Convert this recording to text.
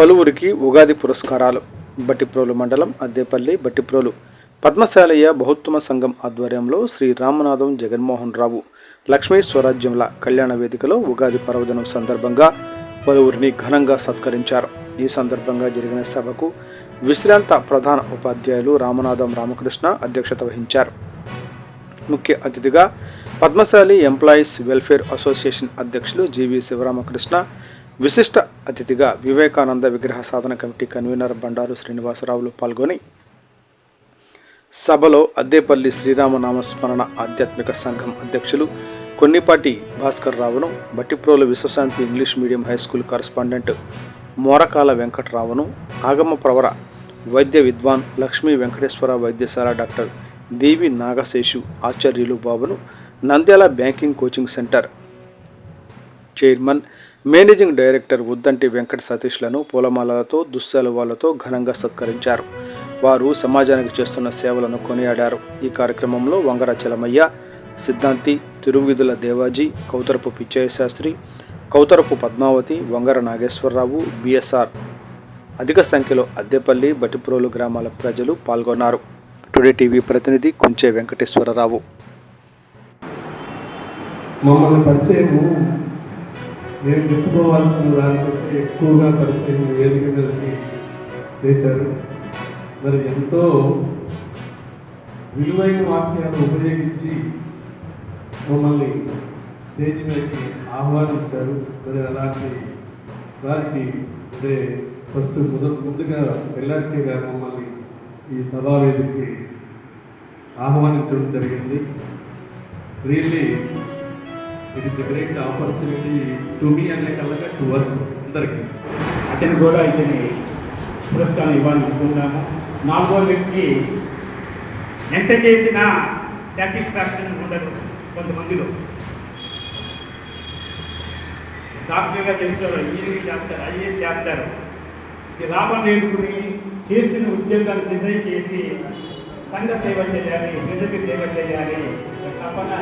పలువురికి ఉగాది పురస్కారాలు. బట్టిప్రోలు మండలం అద్దేపల్లి బట్టిప్రోలు పద్మశాలయ్య బహుత్తమ సంఘం ఆధ్వర్యంలో శ్రీ రామనాథం జగన్మోహన్ రావు లక్ష్మీ స్వరాజ్యంల కళ్యాణ వేదికలో ఉగాది పర్వదినం సందర్భంగా పలువురిని ఘనంగా సత్కరించారు. ఈ సందర్భంగా జరిగిన సభకు విశ్రాంత ప్రధాన ఉపాధ్యాయులు రామనాథం రామకృష్ణ అధ్యక్షత వహించారు. ముఖ్య అతిథిగా పద్మశాలి ఎంప్లాయీస్ వెల్ఫేర్ అసోసియేషన్ అధ్యక్షులు జీవి శివరామకృష్ణ, విశిష్ట అతిథిగా వివేకానంద విగ్రహ సాధన కమిటీ కన్వీనర్ బండారు శ్రీనివాసరావులు పాల్గొని సభలో అద్దేపల్లి శ్రీరామనామస్మరణ ఆధ్యాత్మిక సంఘం అధ్యక్షులు కొన్నిపాటి భాస్కర్ రావును, Bhattiprolu Vishwashanti English medium high school correspondent Morakala వెంకటరావును, ఆగమ ప్రవర వైద్య విద్వాన్ లక్ష్మీ వెంకటేశ్వర వైద్యశాల డాక్టర్ దేవి నాగశేషు ఆచార్యులు బాబును, Nandyal banking coaching centre chairman managing director Uddanti Venkata సతీష్లను పూలమాలలతో దుశ్శాలువాలతో ఘనంగా సత్కరించారు. వారు సమాజానికి చేస్తున్న సేవలను కొనియాడారు. ఈ కార్యక్రమంలో వంగర చలమయ్య, సిద్ధాంతి, తిరువిధుల దేవాజీ, కౌతరపు పిచ్చయ్య శాస్త్రి, కౌతరపు పద్మావతి, వంగర నాగేశ్వరరావు, బిఎస్ఆర్ అధిక సంఖ్యలో అద్దెపల్లి బట్టిప్రోలు గ్రామాల ప్రజలు పాల్గొన్నారు. టుడే టీవీ ప్రతినిధి కుంచే వెంకటేశ్వరరావు. మమ్మల్ని పరిచయము నేను చెప్పుకోవాల్సిన దానికంటే ఎక్కువగా పరిచయం వేదిక మీదకి చేశారు. మరి ఎంతో విలువైన వాక్యాలను ఉపయోగించి మమ్మల్ని స్టేజ్ మీదకి ఆహ్వానించారు. మరి అలాంటి వారికి అంటే ఫస్ట్ ముందుగా ఎల్ఆర్కే గారు మమ్మల్ని ఈ సభా వేదికకి ఆహ్వానించడం జరిగింది. Really it is a great opportunity to me అనే కలగా టు అస్ అందరికీ. అతను కూడా ఇతని పురస్కారం ఇవ్వాలనుకుంటున్నాము. నాలుగో వ్యక్తి ఎంత చేసినా సాటిస్ఫాక్షన్ ఉండదు. కొంతమందిలో డాక్టర్గా చేస్తారు, ఇంజనీరింగ్ చేస్తారు, ఐఏఎస్ చేస్తారు. ఇది లాభం నేర్చుకుని చేస్తున్న ఉద్యోగాన్ని డిజైన్ చేసి సంఘ సేవ చేయాలి, ప్రజలకు సేవ చేయాలి తప్పన